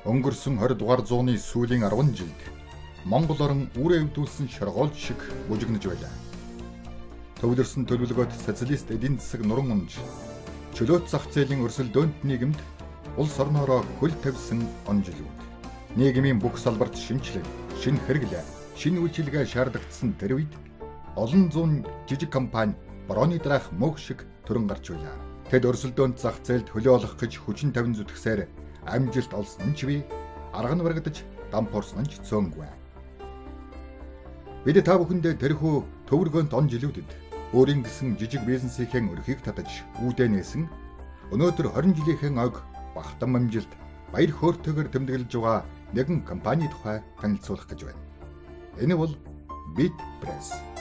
Өнгөрсөн 20 дугаар зууны сүүлийн 10 жилд Монгол орн үрээ өвдүүлсэн шоргоолж шиг бүжигнэж байлаа. Төвлөрсөн төлөвлөгөөт социалист эдийн засаг нуран унж, чөлөөт зах зээлийн өрсөлдөөнд нийгэмд улс орноороо хөл тавьсан он жилүүд. Нийгмийн бүх салбарт шинжилгээ, шинэ хэрэглээ, шинэ үйлчилгээ шаардагдсан тэр үед олон зуун жижиг компани борооны дараах мөг шиг төрөн гарч байлаа. Тэд өрсөлдөөнд зах зээлд хөлөө олох гэж хүчин тавин зүтгэсээр амжилт олсон ч бий, арга нь барагдаж дампуурсан ч цөөнгүй. Бид та бүхэндээ тэрхүү төвөргөөнт он жилүүдэд өөрийн гэсэн жижиг бизнесийн өрхийг татаж үүдээ нээсэн өнөөдөр 20 жилийнхэн ог бахтам амжилт баяр хөөртэйгээр тэмдэглэж байгаа нэгэн компани тухай танилцуулах гэж байна. Энэ бол BitPress.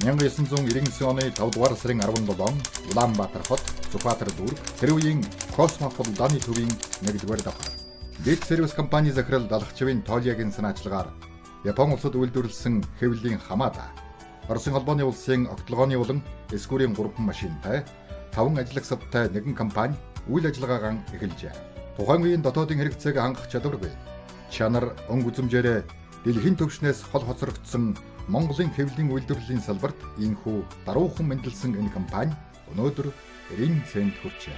(1999 оны 5 дугаар сарын 17 Улаанбаатар хот, Зүхбаатар дүүрэг, тэр үеийн Космополитаны төвийн 1-р давхар. BitService компани захирал Далахчвын Толиагийн санаачлагаар Япон улсад үйлдвэрлэсэн хэвлэлийн хамаада, Оросын холбооны улсын огтлогооны болон эсгүүрийн 3 машинтай 5 ажиллагчтай нэгэн компани үйл ажиллагаагаа эхэлжээ. Тухайн үеийн дотоодын хэрэгцээг хангах чадваргүй, чанар өнгө үзэмжээрээ дэлхийн түвшнээс хол хоцрогдсон Монголын хэвлэлийн үйлдвэрлэлийн салбарт ийхүү даруухан мэндэлсэн энэ компани өнөөдөр 90 цент хүрчээ.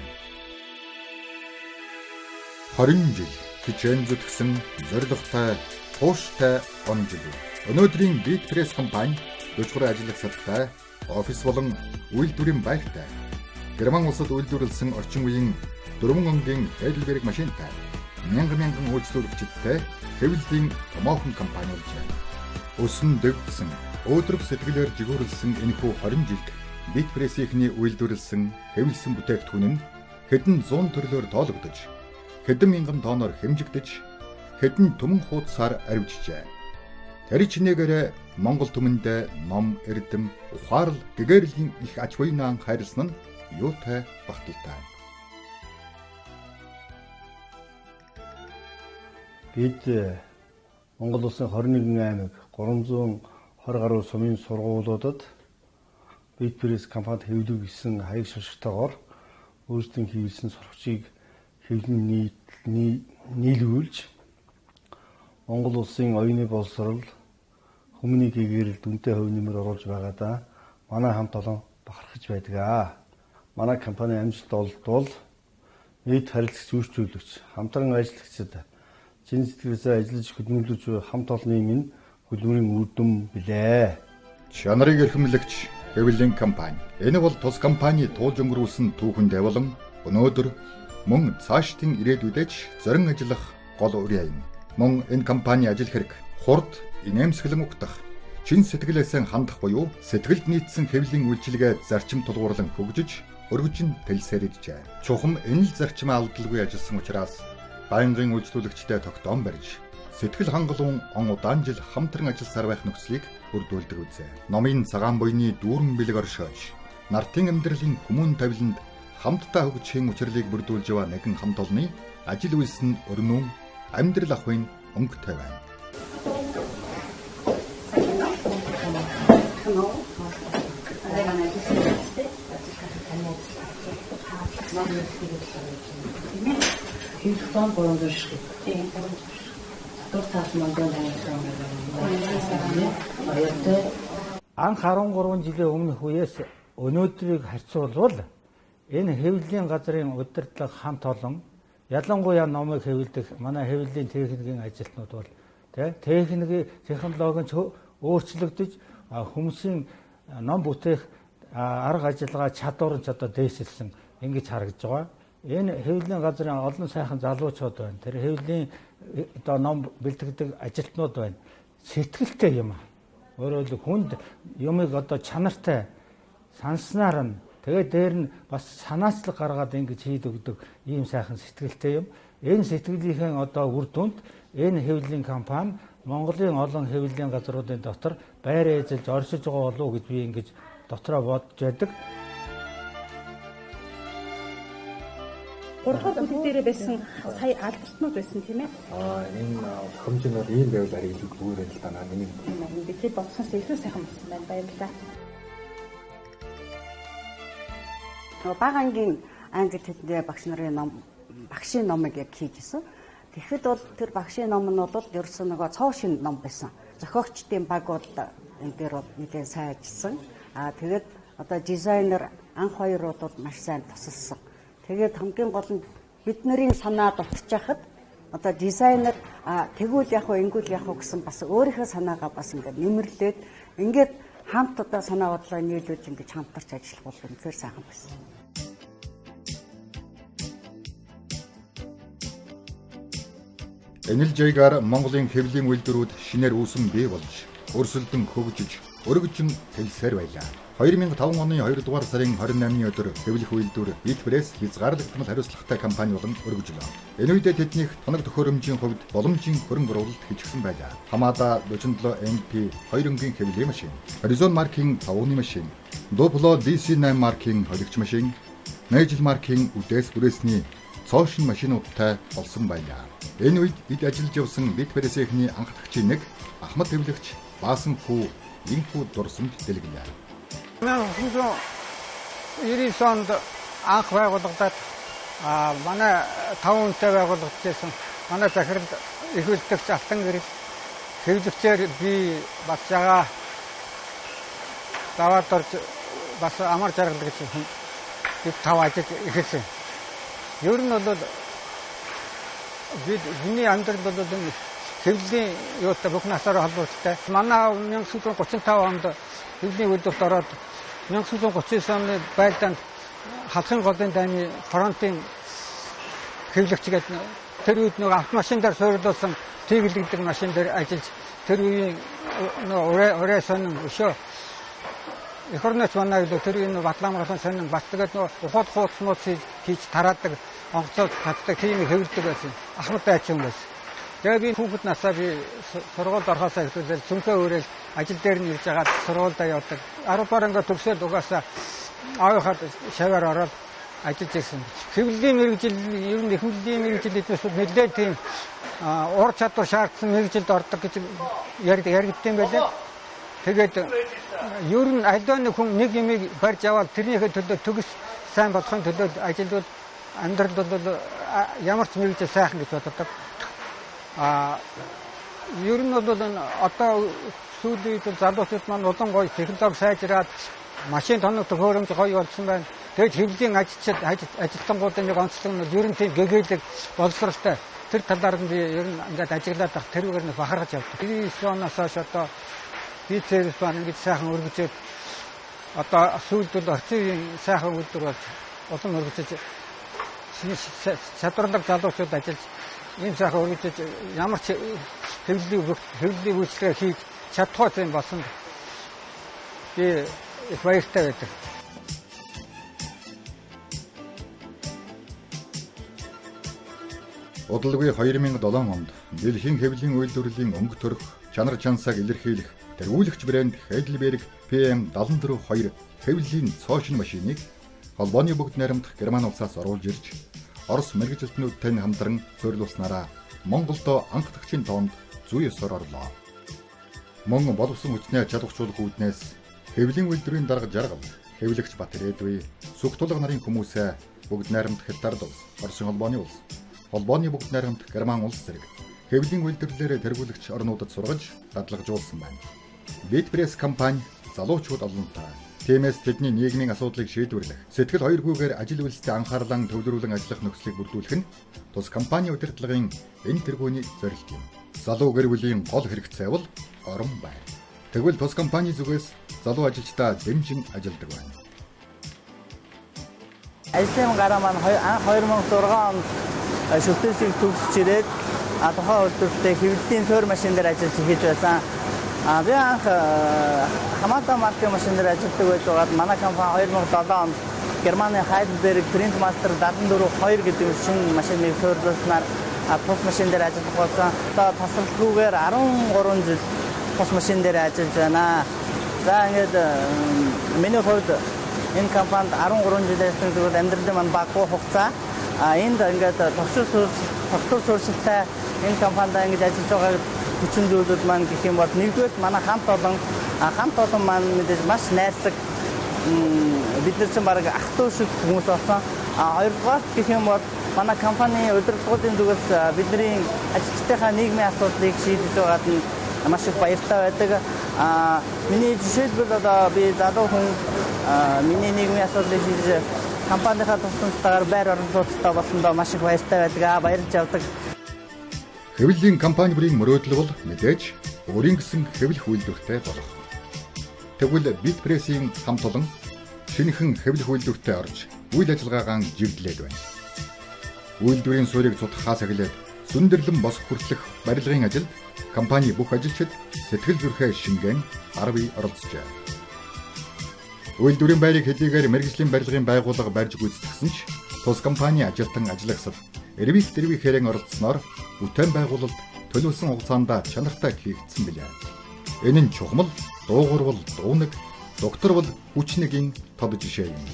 20 жил хичээн зүтгсэн зорилготой, тууштай он жил. Өнөөдрийн BitPress компани 40 ажиллагчтай, офис болон үйлдвэрийн байртай, Герман улсад үйлдвэрлэсэн орчин үеийн 4 өнгийн Heidelberg машинтай, мянган үйлчлүүлэгчтэй хэвлэлийн томоохон компани болжээ. Өсөн дэвдсэн, өөдрөг сэтгэлээр жигүүрлсэн энэхүү 20 жилд BitPress-ийнхний үйлдвэрлэсэн хэвлэсэн бүтээгдэхүүн нь хэдэн 100 төрлөөр тоологдож, хэдэн мянган тоноор хэмжигдэж, хэдэн түмэн хуудасаар арвижжээ. Тэр чинээгээр Монгол түмэндээ ном, эрдэм, ухаарл, гэгэрлийн их аж буйнаан хайрлсан нь юутай багталтай. Бид Монгол улсын 21 аймаг 320 гаруй сумын сургуулиудад BitPress компанид хэвлэв гэсэн хаяг шашигтайгаар өөрсдийн хийсэн сурвалжийг хэвлэн нийлүүлж Монгол улсын оюуны боловсрол, хүмүүний гэгэрэл дүнтэй хувь нэмэр оруулж байгаадаа манай хамт олон бахархаж байдаг. Манай компани амжилт олдвол нийт харилцагч үйлчлүүлэгч, хамтран ажиллагчид чин сэтгэлээсээ ажиллаж хөдөлмөрлөж хамт олонны минь хөдөлмөрийн үр дүн билээ. Чанарыг эрхэмлэгч хэвлэлийн компани. Энэ бол тус компани туулж өнгөрүүлсэн түүхэндээ болон өнөөдөр мөн цаашдын ирээдүйдэж зорин ажиллах гол үр юм. Мөн энэ компани ажил хэрэг хурд, инээмсэглэн угтах, чин сэтгэлээсээ хандах буюу сэтгэлд нийцсэн хэвлэлийн үйлчилгээ зарчим тулгуурлан хөгжиж, өргөжин тэлсээр иржээ. Чухам энэ л зарчмаа алдалгүй ажилласан учраас байнгын үйлчлүүлэгчтэй тогтоом барьж, сэтгэл хангалуун он удаан жил хамтран ажилласаар байх нөхцөлийг бүрдүүлдэг үзье. Номын цагаан буйны дүүрэн бэлэг оршиж, нартын амьдралын хүмүүн тавиланд хамтдаа хөгжихийн учрлыг бүрдүүлж яваа нэгэн хамт олонны ажил үйлс нь өрнүүн амьдрал ахуйн өнгөтэй байна. Анх 13 жилийн өмнөх үеэс өнөөдрийг харьцуулбал энэ хэвлэлийн газрын удирдлага хамт олон, ялангуяа номыг хэвлэх манай хэвлэлийн техникийн ажилтнууд бол техникийн технологи нь өөрчлөгдөж хүмүүсийн ном бүтээх арга ажиллагаа чадвар нь одоо дээшилсэн ингэж харагдж байгаа. Энэ хэвлэлийн газрын олон сайхан залуучууд байна. Тэр хэвлэлийн одоо ном бэлтгэдэг ажилтнууд байна. Сэтгэлтэй юм. Өөрөөр хэлбэл хүнд юмыг одоо чанартай санснаар нь тэгээд дээр нь бас санаачлаг гаргаад ингэж хийд өгдөг ийм сайхан сэтгэлтэй юм. Энэ сэтгэлийнхэн одоо үр дүнд энэ хэвлэлийн компани Монголын олон хэвлэлийн газруудын дотор байр эзэлж оршиж байгаа болов уу гэж би ингэж дотроо бодож байдаг. 3 дахь бүлэг дээрээ байсан сая албартнууд байсан тийм ээ. Энэ тохиромжнууд ийм байвал арай илүү зүгээр л даа миний. Бидний бодсоос илүү сайхан болсон байна. Баярлалаа. Бага ангийн англи хэлний багш нарын багшийн номыг яг хийж исэн. Тэгэхэд бол тэр багшийн номнууд бол ерөөсөө нөгөө цоо шин ном байсан. Зохиогчдын багууд энэ дээр бол нэлээд сайн ажилласан. Тэгээд одоо дизайнер анх хоёрууд бол маш сайн тусалсан. Тэгээд хамгийн гол нь бид нарын санаа дутчихад одоо дизайнер тэгвэл яг уу ингүүл яг уу гэсэн бас өөрийнхөө санаагаа бас ингээд нэмэрлээд ингээд хамт одоо санаа бодлоо нийлүүлж ингээд хамтарч ажиллах бол үнэхээр сайхан байсан. Энэлжэйгээр Монголын хэвлийн үйлдвэрүүд шинээр үүсэн бий болж, өрсөлдөн хөгжиж, өргөжин тэлсээр байлаа. 2005 оны 2 дугаар сарын 28-ны өдөр хэвлэх үйлдвэр Bitpress хязгаарлагдмал хариуцлагатай компани болон өргөжлөө. Энэ үедээ тэднийх тоног төхөөрөмжийн хувьд боломжийн хөрөнгө оруулалт хийгдсэн байлаа. Хамада 47 MP 2 өнгийн хэвлэлийн машин, Horizon маркийн тавууны машин, Duplo DC8 маркийн холигч машин, Nigel маркийн үдээс бүрээсний цоошин машинуудтай болсон байлаа. Энэ үед эд ажиллаж явсан Bitpress-ийн анх дахчийн нэг Ахмад хэвлэгч Баасан хүү инхүү дурсамж дэлгэлээ. 1999 онд анх байгуулагдаад манай 5 хүнтэй байгуулагдсан манай захирал их үлдэгч Алтан гэрэл хэвлэгчээр би бас жагаа даваад орж бас амар жаргал гэж бид 5 ажил эхэлсэн. Ер нь бол бидний амьдрал бол хэвлийн юутай бүх насаараа холбоотой. Манай 1935 онд хэвлийн үйлдвэрт ороод 1939 оны байлдаанд халахын голын дайны фронтын хэвлэгч гэдэг тэр үед нэг автомашин дээр суурилсан тэглэгдэх машин дээр ажиллаж тэр үеийн ураа сонин өшөө эх орноч манай тэр үеийн батламгасан сонин бас тэгээд ухаад хууцмууд хийж тараадаг онцлог татдаг тийм хэвлдэг байсан. Ахмад байчин байсан. Тэгээд би хүүхэд насаа би сургуульд орохоосаа ихлээл цүнхээ өрөөл ажил дээр нь ирж байгаа сургуульдаа явдаг. 10 дугаар анги төгсөөд угаасаа аавынхаа шаваар ороод ажиллаж ирсэн. Хэвлэлийн мэргэжил ер нь хэвлэлийн мэргэжил эднээс нэлээд тийм ур чадвар шаардсан мэргэжилд ордог гэж яригдсан байлаа. Тэгээд ер нь альва нэг хүн нэг юмыг барьж аваад тэрнийхээ төлөө төгс сайн болохын төлөө ажилдвал амьдрал бол ямар ч мэргэжил сайхан гэж боддог. Ер нь бол одоо сүүлийн үед залуучууд маань улан гоё технологи сайжраад машин тоног төхөөрөмж гоё болсон байна. Тэгээд хэвлийн ажилтнуудын нэг онцлог нь ер нь тийм гэгээлэг боловсралтай. Тэр талаар нь би ер нь ингээд ажиглаад байх тэрүүгээр нь бахархаж явдаг. 99 оноос хойш одоо Bitpress маань ингэж сайхан өргөжөөд одоо сүүлд бол орчин үеийн сайхан үйлдвэр болж улам өргөжөж чадварлаг залуучууд ажиллаж ийм сайхан өргөжөж ямар ч хэвлэлийн үйлчлэгээ хийж чадхгүйц юм болсон. Би их баяртай байдаг. Удалгүй 2007 онд дэлхийн хэвлийн үйлдвэрлэлийн өнгө төрх чанар чансааг илэрхийлэх тэргүүлэгч брэнд Heidelberg PM74-2 хэвлэлийн цоошин машиныг холбооны бүгд найрамдах Герман улсаас оруулж ирж Орос мэргэжилтнүүдтэй хамтран суйрлуулснараа Монголдо анх дахчийн тоонд зүй ёсоор орлоо. Мөн боловсон хүчнээ чадварчуулах үүднээс хэвлийн үйлдвэрийн дарга жаргал, хэвлэгч Батэрээдүй, сүх тулга нарын хүмүүсээ бүгд найрамдах Хятад улс, Оросын холбооны улс, холбооны бүгд найрамдах Герман улс зэрэг хэвлийн үйлдвэрлэлээр тэргүүлэгч орнуудад сургаж дадлагжуулсан байна. Bitpress компани залуучууд олонтой. Тиймээс тэдний нийгмийн асуудлыг шийдвэрлэх, сэтгэл хоёргүйгээр ажил үйлстэй анхаарлан төвлөрүүлэн ажиллах нөхцөлийг бүрдүүлэх нь тус компани удирдлагын энэ тэргүүний зорилт юм. Залуу гэр бүлийн гол хэрэгцээ бол орон байна. Тэгвэл тус компани зүгээс залуу ажилчдаа дэмжин ажилдаг байна. Ажлын гараа маань 2006 онд шүтээсийг төгсөж ирээд тухайн үйлдвэртэй хэвлэлийн суур машин дээр ажиллаж хийж байсан. Би анх Хамада маркийн машин дээр ажилладаг байж байгаад манай компани 2007 онд Германы Heidelberg Printmaster 74-2 гэдэг шинэ машиныг суйрлуулснаар тус машин дээр ажиллах болсон. Одоо тасралтгүйгээр 13 жил тус машин дээр ажиллаж байна. За ингээд миний хувьд энэ компанид 13 жил ажилласан зүгээр амьдралын маань баггүй хугацаа. энд ингээд тогтвор суурьшилтай энэ компанид ингэж ажиллаж байгаа хүчин зүйлүүд маань гэх юм бол нэгдүгээр манай хамт олон маань мэдээж маш найрлаг бид нар чинь бараг ах トゥ шиг хүмүүс болсон. Хоёрдугаар гэх юм бол манай компани удирдлагын зүгээс бидний ажилчдынхаа нийгмийн асуудлыг шийдэж байгаад нь маш их баяртай байдаг. Миний жишээлбэл одоо би залуу хүн миний нийгмийн асуудлыг шийдэж компанийнхаа тусламжтайгаар байр орон сууцтай болсондоо маш их баяртай байдаг. Баярлж авдаг. Хэвлэлийн компани бүрийн мөрөөдөл бол мэдээж өөрийн гэсэн хэвлэх үйлдвэртэй болох. Тэгвэл Bitpress-ийн хамт олон шинэхэн хэвлэх үйлдвэртэй орж үйл ажиллагаагаа жирдлээд байна. Үйлдвэрийн суурийг цутгахаас эхлээд сүндэрлэн босох хүртэлх барилгын ажилд компани бүх ажилчид сэтгэл зүрхээ шингэн гар бие оролцжээ. Үйлдвэрийн байрыг хэдийгээр мэргэжлийн барилгын байгууллага барьж гүйцэтгэсэн ч тус компани ажилтан ажиллагсад эрвих хэрэг оролцсноор бүтээн байгуулалт төлөвлөсөн хугацаанд чанартай хийгдсэн билээ. Энэ нь чухмал, дуугар бол дуунаг, доктор бол хүчнэгийн тод жишээ юм.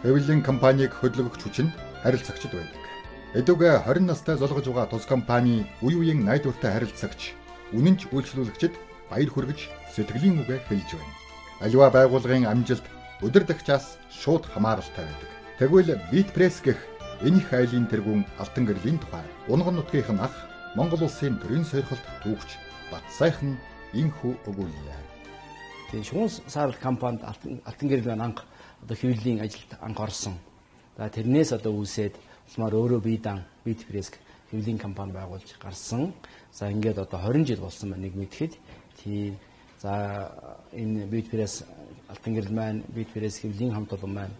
Хэвлэлийн компанийг хөдөлгөгч хүч нь харилцагчд байдаг. Эдүгэ 20 настай золгож байгаа тус компани үе үеийн найдвартай харилцагч, үнэнч үйлчлүүлэгчид баяр хүргэж сэтгэлийн үгээ хэлж байна. Аливаа байгууллагын амжилт өдөр дагчаас шууд хамааралтай байдаг. Тэгвэл Bitpress гэх энэ их айлын тэргүүн алтан гэрлийн тухай унган нутгийн ах Монгол улсын төрийн сойрхолт түүхч Бат сайхан инхүү өгүүллээ. Тэгээ шугуун саарл компанид алтан гэрэл анх одоо хэвлэлийн ажилд анх орсон. За тэрнээс одоо үүсээд улмаар өөрөө бие дан Bitpress хэвлэлийн компани байгуулж гарсан. За ингээд одоо 20 жил болсон байна нэг мэдхэд. За энэ Bitpress алтан гэрэл маань Bitpress хэвлэлийн хамт олон маань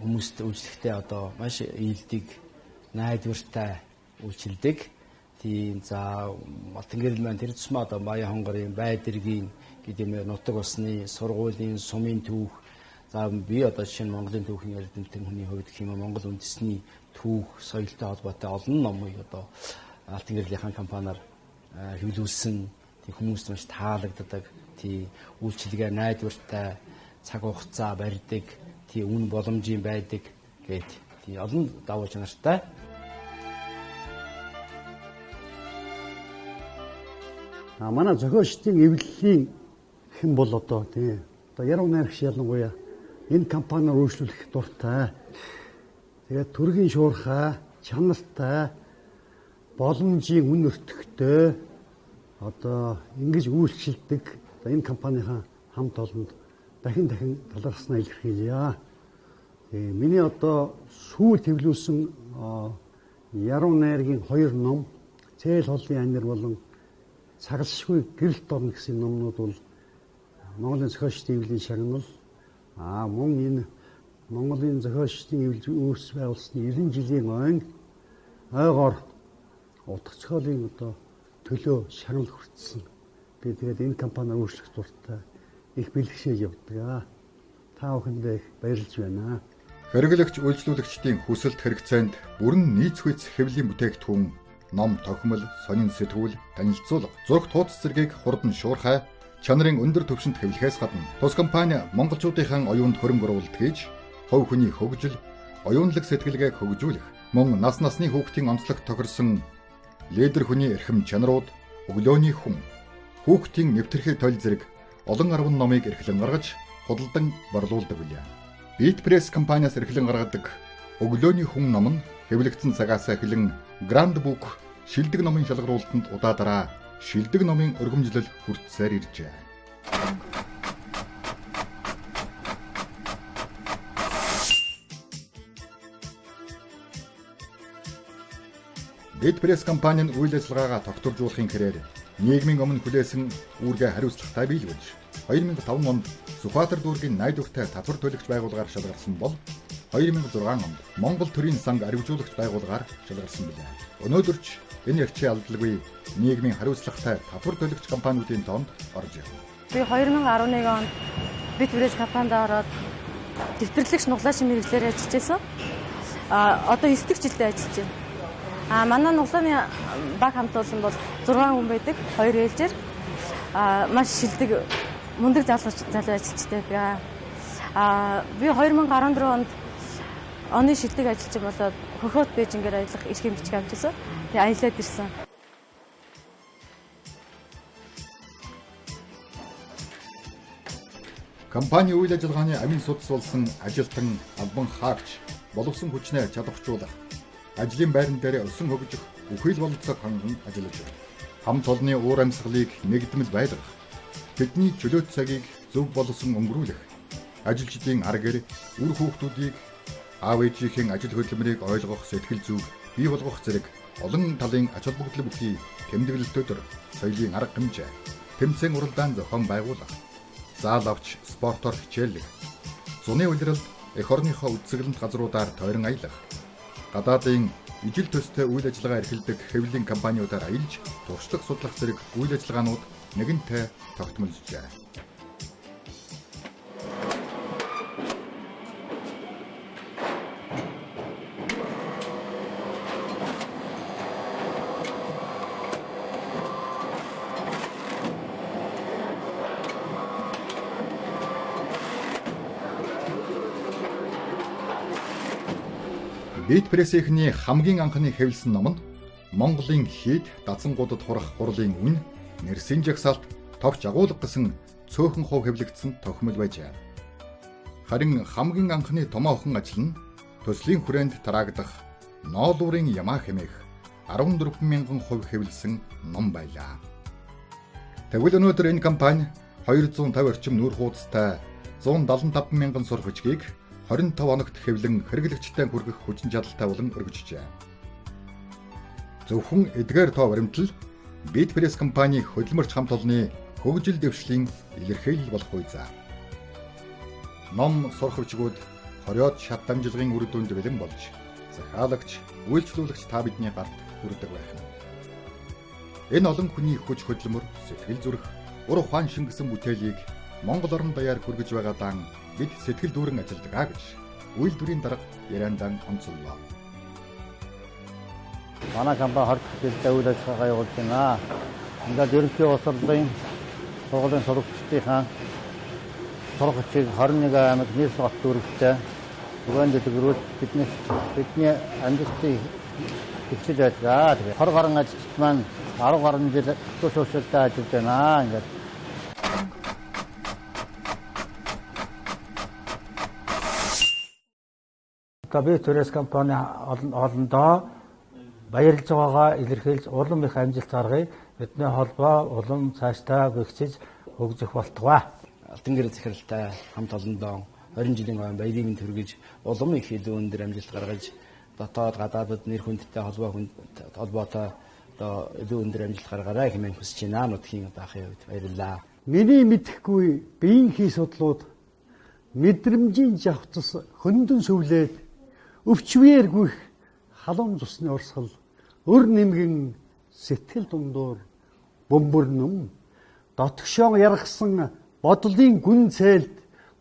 хүмүүст үйлчлэхдээ одоо маш ийдэг, найдвартай үйлчилдэг. За алтан гэрэл маань тэр тусмаа одоо Баян хонгорын Байдэргийн гэдэг нутаг усны сургуулийн сумын түүх. За би одоо жишээ нь Монголын түүхийн эрдэмтэн хүний хувьд гэх юм Монгол үндэсний түүх, соёлтой холбоотой олон номыг одоо алтан гэрлийн компаниар хэвлүүлсэн. Хүмүүст маш таалагддаг. Үйлчилгээ найдвартай, цаг хугацаа барьдаг, үн боломжийн байдаг гэт олон давуу чанартай. Манай зохиолчдын эвлэлийн хэн бол одоо яруу найрагч ялангуяа энэ компаниар үйлчлүүлэх дуртай. Тэгээд төргийн шуурхай, чанартай, боломжийн үн өртөгтэй одоо ингэж үйлчлдэг энэ компанийн хамт олонд дахин талархснаа илэрхийлье. Миний одоо сүүл хэвлүүлсэн яруу найргийн 2 ном, Цээл холын анир болон Цагалшгүй гэрэлт орно гэсэн номнууд бол Монголын зохиолчдын эвлэлийн шагнал. Мөн энэ Монголын зохиолчдын эвлэл үүс байгуулсны 90 жилийн ойгоор утга зохиолын одоо төлөө шагнал хүртсэн. Би тэгээд энэ компаниар үйлчлэх дуртай их бэлгшээж явдаг. Та бүхэндээ их баярлж байна. Хэрэглэгч үйлчлүүлэгчдийн хүсэлт хэрэгцээнд бүрэн нийцхүйц хэвлэлийн бүтээгдэхүүн, ном, тохимол, сонин сэтгүүл, танилцуулга, зураг тууц зэргийг хурдан шуурхай, чанарын өндөр түвшинд хэвлэхээс гадна тус компани монголчуудынхаа оюунд хөрөнгө оруулалт хийж, хувь хүний хөгжил, оюунлаг сэтгэлгээг хөгжүүлэх, мөн насны хүүхдийн онцлог тохирсон лидер хүний эрхэм чанарууд, өглөөний хүн, хүүхдийн нэвтрхий тойл зэрэг олон арван номыг эрхлэн гаргаж худалдан борлуулдаг билээ. Bitpress компаниас эрхлэн гаргадаг өглөөний хүн ном нь хэвлэгдсэн цагаас эхлэн Grand Book шилдэг номын шалгаруулалтанд удаа дараа шилдэг номын өргөмжлөл хүртсээр иржээ. Bitpress компанийн үйл ажиллагаагаа тогтворжуулахын хэрээр нийгмийн өмнө хүлээсэн үүргээ хариуцлагатай биелүүлж 2005 онд Сүхбаатар дүүргийн найд дүүртэй татвар төлөгч байгууллагаар шалгарсан бол 2006 онд Монгол төрийн санг арвижуулагч байгууллагаар шалгарсан билээ. Өнөөдөр ч энэ эрчийн алдалгүй нийгмийн хариуцлагатай татвар төлөгч компаниудын тоонд орж ирв. Би 2011 онд Bitpress компанид ороод дэвтэрлэгч нуглаашин мэргэжлээр ажиллаж байсан. Одоо 9 дэх жилдээ ажиллаж байна. Манай нуглааны баг хамт олон бол 6 хүн байдаг. 2 ээлжээр маш шилдэг мундаг залуу ажилчтай байна. Би 2014 онд оны шилдэг ажилчин болоод хөхөт Бээжингээр ажиллах эрхэм бичиг авчихсан. Тэгээ аялаад ирсэн. Компани үйл ажиллагааны амин судас болсон ажилтан албан хаагч боловсон хүчнээ чадварчуулах, ажлын байран дээр өсөн хөгжих үхэл бололцоог ханган ажиллаж байна. Хамт олонны уур амьсгалыг нэгдмэл байлгах, тэдний чөлөөт цагийг зөв боловсон өнгөрүүлэх, ажилчдын аргаар үр хүүхдүүдийг аав ээжийнхээ ажил хөдөлмөрийг ойлгох, сэтгэл зүг бий болгох зэрэг олон талын ач холбогдол бүхий тэмдэглэлтүүдээр соёлын арга хэмжээ, тэмцээн уралдаан зохион байгуулах, заал авч спортоор хичээллэх, зуны улиралд эх орныхоо үзэсгэлэнт газруудаар тойрон аялах, гадаадын ижил төстэй үйл ажиллагаа эрхэлдэг хэвлэлийн компаниудаар аялж туршлага судлах зэрэг үйл ажиллагаанууд нэгэнтээ тогтмолжээ. Bitpress-ийнхний хамгийн анхны хэвлсэн ном нь Монголын хийд дацангуудад хурах хурлын үн, нэрсийн жагсаалт, товч агуулга гэсэн цөөхөн хувь хэвлэгдсэн тохимол байжээ. Харин хамгийн анхны томоохон ажил нь төслийн хүрээнд тараагдах ноолуурын ямаа хэмээх 14,000 хувь хэвлсэн ном байлаа. Тэгвэл өнөөдөр энэ компани 250 орчим нүүр хуудастай 175,000 сур хүчгийг 25 хоногт хэвлэн хэрэглэгчтэй хүргэх хүчин чадалтай болон өргөжжээ. Зөвхөн эдгээр тоо баримтал Bitpress компани хөдөлмөрч хамт олонны хөгжил дэвшлийн илэрхийлэл болох үе. Ном сурах хүчгүүд хориод шат дамжлагын үр дүнд бэлэн болж захиалагч, үйлчлүүлэгч та бидний гарт хүрдэг байх нь. Энэ олон хүний хүч хөдөлмөр, сэтгэл зүрх, ур ухаан шингэсэн бүтээлийг Монгол орон даяар хүргэж байгаадаа бид сэтгэл дүүрэн ажилдгаа гэж үйлдвэрийн дарга яриандан онцоллоо. Манай компани 20 жилдээ үйл ажиллагаа явуулж байна. Ингээд ерөнхий улс орны сургуулийн сурагчдынхаа сурах хүчийг 21 аймаг нийслэл төрөлтэй түгээн дэлгэрүүл бидний амжилтыг хичээж байлаа. Тэгээ 20 гаруй ажилчид маань 10 гаруй жил төвшөлтэй ажиллаж байна. Ингээд Bitpress компани олондоо баярлж байгаагаа илэрхийлж улам их амжилт гаргая. Бидний холбоо улам цаашдаа бэхжиж хөгжих болтугай. Алтан гэрээ захиралтай хамт олондоо 20 жилийн өмнө баярын мэнд хүргэж улам их хэдэн өндөр амжилт гаргаж дотоод гадаадд нэр хүндтэй холбоотой одоо илүү өндөр амжилт гаргаарай хэмээн хүсэж байна. Нутгийн баахын хувьд баярлалаа. Миний мэдэхгүй биеийнхээ судлууд мэдрэмжийн жавцас хөндөн сүвлээд өвчвээр гүйх халуун цусны урсгал өр нэмгэн сэтгэл дундуур бөмбөрнөм дотгошоо яргасан бодлын гүн цээлд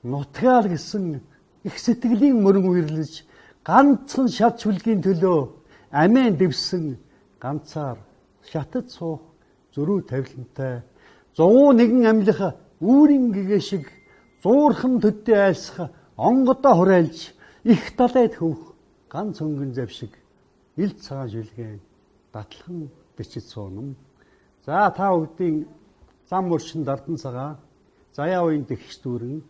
нутгаал гэсэн их сэтгэлийн мөрөн үерлэж ганцхан шат чүлгийн төлөө амиан дэвсэн ганцаар шатад суух зөрүү тавилантай 101 амьлах үүрийн гэгээ шиг зуурхан төдөө айлсах онгодоо хураалж их талайд хөвөх ганц өнгөн завшиг ил цагаан жилгэн датлхан бичиж суунам. За та бүгдийн зам өршин дардан цагаан заяа уян дэгч дүүрэн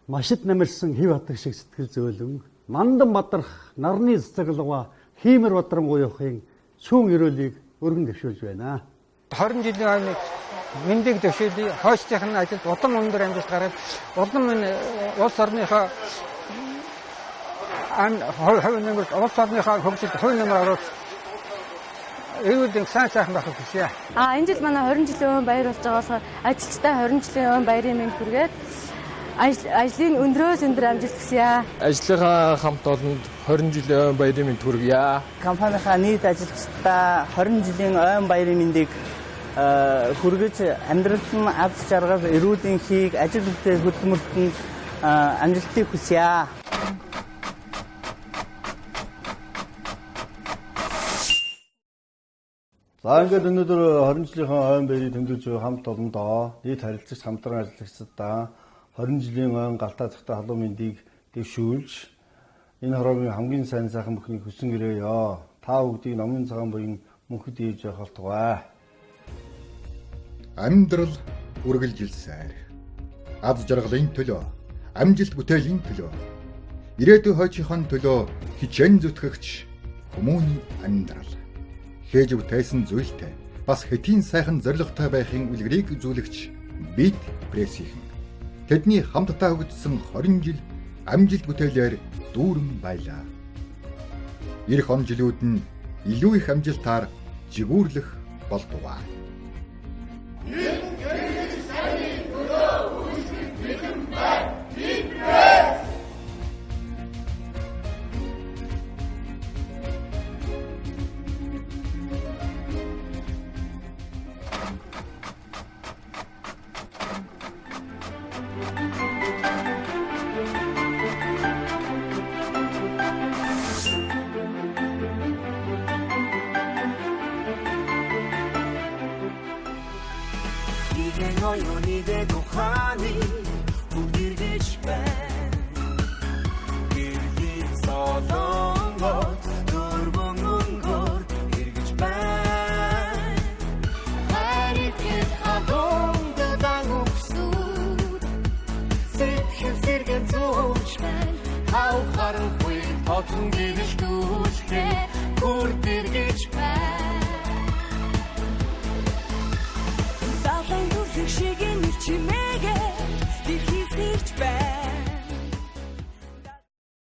машид намирсан хэв хатаг шиг сэтгэл зөөлөн мандан бадрах нарны цэцэглэва хиймэр бадрангуйхын сүүн өрөөлийг өргөн дэвшүүлж байна. 20 жилийн өмнө мэндийг дэвшүүлээ. Хойчтойхны ажилд улам өндөр амжилт гараад улам энэ улс орныхоо хувь нэмэр улс орныхоо хөгжилд хувь нэмэр оруулж хэвлэлийн сайн сайхан байх хүсье. Энэ жил манай 20 жилийн өмнө баяр болж байгаа болохоор ажилчтай 20 жилийн өмнө баярын мэнд хүргээд ажлын өндрөөс өндөр амжилт хүсье. Ажлынхаа хамт олонд 20 жилийн ойн баярын мэнд хүргье. Компанийнхаа нийт ажилчдаа 20 жилийн ойн баярын мэндийг хүргэж амьдралд нь аз жаргал, эрүүл энхийг, ажил бүтээл хөдөлмөрлөлтөнд амжилтыг хүсье. За ингээд өнөөдөр 20 жилийнхаа ойн баярыг тэмдэглэж буй хамт олондоо нийт харилцагч хамтран ажиллагчдаа 20 жилийн ойн галтаа цагтаа халуун мэндийг дэвшүүлж энэ хороогийн хамгийн сайн сайхан бүхнийг хүсэн гэрээё. Та бүгдийг номын цагаан буян мөнхөд ээж явах болтугай. Амьдрал үргэлжилсээр аз жаргалын төлөө, амжилт бүтээлийн төлөө, ирээдүйн хойчийн төлөө хичээн зүтгэгч хүмүүний амьдрал. Хийж бүтээсэн зүйлтэй бас хэдийн сайхан зоригтой байхын үлгэрийг үзүүлэгч Beat Press-ийн тэдний хамтдаа хөгжсөн 20 жил амжилт бүтээлээр дүүрэн байлаа. Ирэх он жилүүд нь илүү их амжилтаар жигүүрлэх болтугай. Хау харахгүй тотон дэрж дүүшгэ бүр дэргэж бай